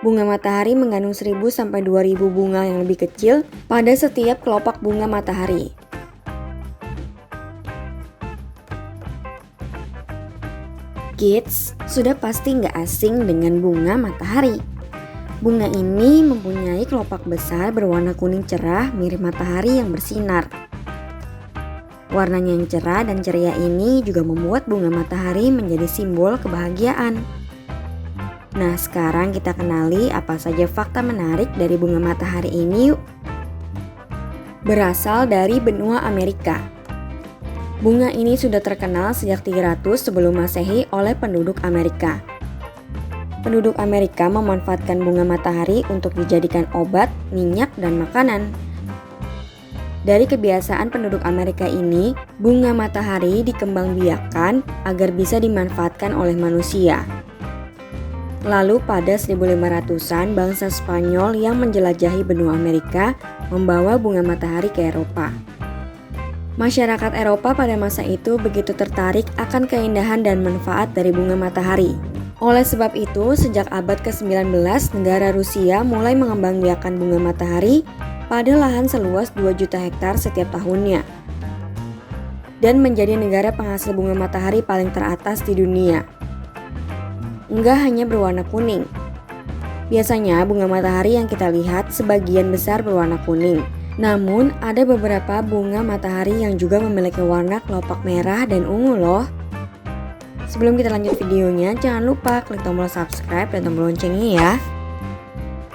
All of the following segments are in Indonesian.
Bunga matahari mengandung 1000 sampai 2000 bunga yang lebih kecil pada setiap kelopak bunga matahari. Kids, sudah pasti nggak asing dengan bunga matahari. Bunga ini mempunyai kelopak besar berwarna kuning cerah mirip matahari yang bersinar. Warnanya yang cerah dan ceria ini juga membuat bunga matahari menjadi simbol kebahagiaan. Nah, sekarang kita kenali apa saja fakta menarik dari bunga matahari ini yuk. Berasal dari benua Amerika. Bunga ini sudah terkenal sejak 300 sebelum Masehi oleh penduduk Amerika. Penduduk Amerika memanfaatkan bunga matahari untuk dijadikan obat, minyak, dan makanan. Dari kebiasaan penduduk Amerika ini, bunga matahari dikembangbiakkan agar bisa dimanfaatkan oleh manusia. Lalu pada 1500-an, bangsa Spanyol yang menjelajahi benua Amerika membawa bunga matahari ke Eropa. Masyarakat Eropa pada masa itu begitu tertarik akan keindahan dan manfaat dari bunga matahari. Oleh sebab itu, sejak abad ke-19, negara Rusia mulai mengembangbiakan bunga matahari pada lahan seluas 2 juta hektar setiap tahunnya. Dan menjadi negara penghasil bunga matahari paling teratas di dunia. Enggak hanya berwarna kuning. Biasanya bunga matahari yang kita lihat sebagian besar berwarna kuning. Namun ada beberapa bunga matahari yang juga memiliki warna kelopak merah dan ungu loh. Sebelum kita lanjut videonya, jangan lupa klik tombol subscribe dan tombol loncengnya ya.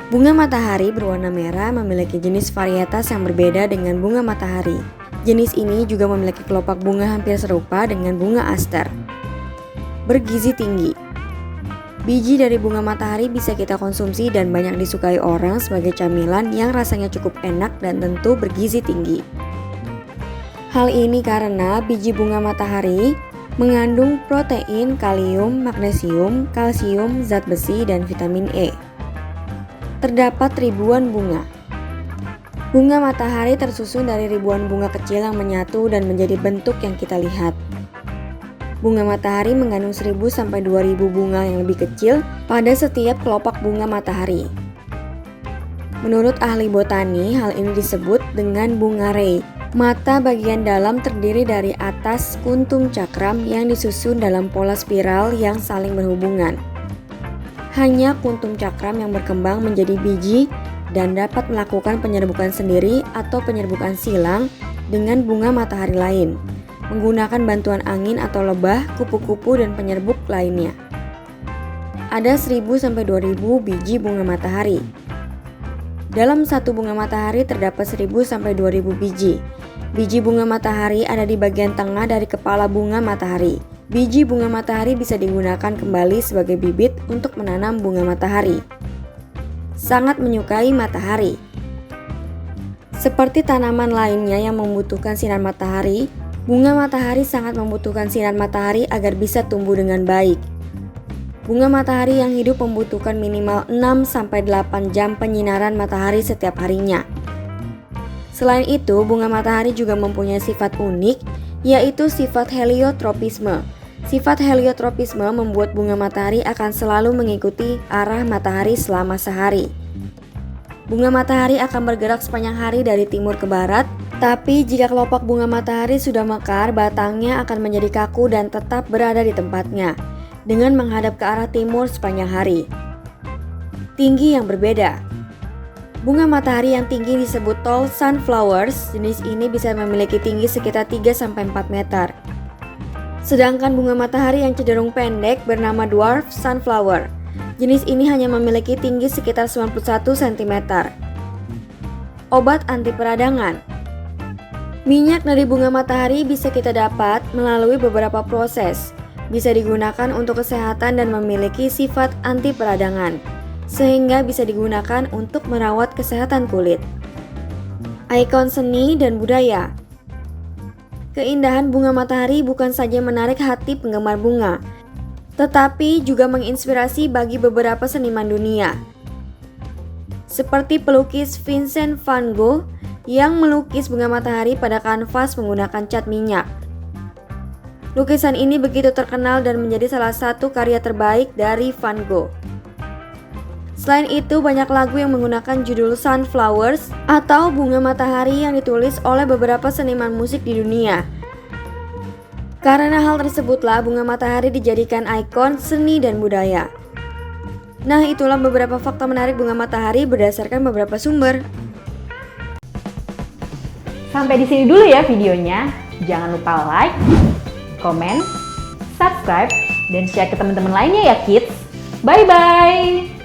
Bunga matahari berwarna merah memiliki jenis varietas yang berbeda dengan bunga matahari. Jenis ini juga memiliki kelopak bunga hampir serupa dengan bunga aster. Bergizi tinggi. Biji dari bunga matahari bisa kita konsumsi dan banyak disukai orang sebagai camilan yang rasanya cukup enak dan tentu bergizi tinggi. Hal ini karena biji bunga matahari mengandung protein, kalium, magnesium, kalsium, zat besi, dan vitamin E. Terdapat ribuan bunga. Bunga matahari tersusun dari ribuan bunga kecil yang menyatu dan menjadi bentuk yang kita lihat. Bunga matahari mengandung 1000 sampai 2000 bunga yang lebih kecil pada setiap kelopak bunga matahari. Menurut ahli botani, hal ini disebut dengan bunga ray. Mata bagian dalam terdiri dari atas kuntum cakram yang disusun dalam pola spiral yang saling berhubungan. Hanya kuntum cakram yang berkembang menjadi biji dan dapat melakukan penyerbukan sendiri atau penyerbukan silang dengan bunga matahari lain, menggunakan bantuan angin atau lebah, kupu-kupu, dan penyerbuk lainnya. Ada 1000 sampai 2000 biji bunga matahari. Dalam satu bunga matahari terdapat 1000 sampai 2000 biji. Biji bunga matahari ada di bagian tengah dari kepala bunga matahari. Biji bunga matahari bisa digunakan kembali sebagai bibit untuk menanam bunga matahari. Sangat menyukai matahari. Seperti tanaman lainnya yang membutuhkan sinar matahari, bunga matahari sangat membutuhkan sinar matahari agar bisa tumbuh dengan baik. Bunga matahari yang hidup membutuhkan minimal 6-8 jam penyinaran matahari setiap harinya. Selain itu, bunga matahari juga mempunyai sifat unik, yaitu sifat heliotropisme. Sifat heliotropisme membuat bunga matahari akan selalu mengikuti arah matahari selama sehari. Bunga matahari akan bergerak sepanjang hari dari timur ke barat, tapi jika kelopak bunga matahari sudah mekar, batangnya akan menjadi kaku dan tetap berada di tempatnya, dengan menghadap ke arah timur sepanjang hari. Tinggi yang berbeda. Bunga matahari yang tinggi disebut tall sunflowers. Jenis ini bisa memiliki tinggi sekitar 3-4 meter. Sedangkan bunga matahari yang cenderung pendek bernama dwarf sunflower. Jenis ini hanya memiliki tinggi sekitar 91 cm. Obat anti peradangan. Minyak dari bunga matahari bisa kita dapat melalui beberapa proses. Bisa digunakan untuk kesehatan dan memiliki sifat anti peradangan, sehingga bisa digunakan untuk merawat kesehatan kulit. Ikon seni dan budaya. Keindahan bunga matahari bukan saja menarik hati penggemar bunga, tetapi juga menginspirasi bagi beberapa seniman dunia. Seperti pelukis Vincent van Gogh yang melukis bunga matahari pada kanvas menggunakan cat minyak. Lukisan ini begitu terkenal dan menjadi salah satu karya terbaik dari Van Gogh. Selain itu, banyak lagu yang menggunakan judul Sunflowers atau bunga matahari yang ditulis oleh beberapa seniman musik di dunia. Karena hal tersebutlah bunga matahari dijadikan ikon seni dan budaya. Nah, itulah beberapa fakta menarik bunga matahari berdasarkan beberapa sumber. Sampai di sini dulu ya videonya. Jangan lupa like, komen, subscribe, dan share ke teman-teman lainnya ya kids. Bye-bye!